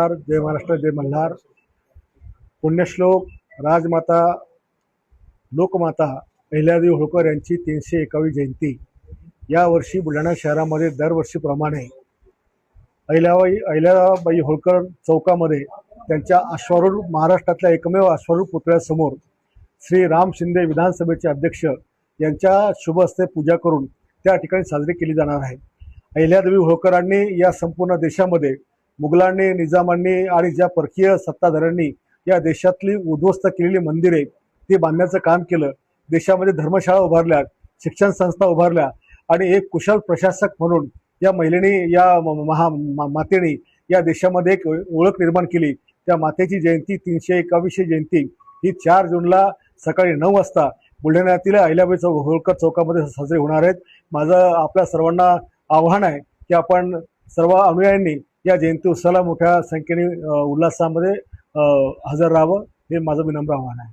जय महाराष्ट्र, जय मल्हार. पुण्यश्लोक राजमाता लोकमाता अहिल्यादेवी होळकर यांची 321वी जयंती यावर्षी बुलढाणा शहरामध्ये दरवर्षीप्रमाणे अहिल्याबाई होळकर चौकामध्ये त्यांच्या अश्वारूढ महाराष्ट्रातल्या एकमेव अश्वारूढ पुतळ्यासमोर श्री राम शिंदे विधानसभेचे अध्यक्ष यांच्या शुभ हस्ते पूजा करून त्या ठिकाणी साजरी केली जाणार आहे. अहिल्यादेवी होळकरांनी या संपूर्ण देशामध्ये मुघलांनी, निजामांनी आणि ज्या परकीय सत्ताधाऱ्यांनी या देशातली उद्ध्वस्त केलेली मंदिरे ती बांधण्याचं काम केलं. देशामध्ये धर्मशाळा उभारल्या, शिक्षण संस्था उभारल्या आणि एक कुशल प्रशासक म्हणून या महिलेने, या मातेने या देशामध्ये एक ओळख निर्माण केली. त्या मातेची जयंती 321वी जयंती ही 4 जूनला सकाळी 9 वाजता बुलढाण्यातील अहिल्याबाई होळकर चौकामध्ये साजरी होणार आहेत. माझं आपल्या सर्वांना आव्हान आहे की आपण सर्व अनुयायांनी या जयंती उत्सवाला मोठ्या संख्येने उल्हासामध्ये हजर राहावं, हे माझं विनम्र आव्हान आहे.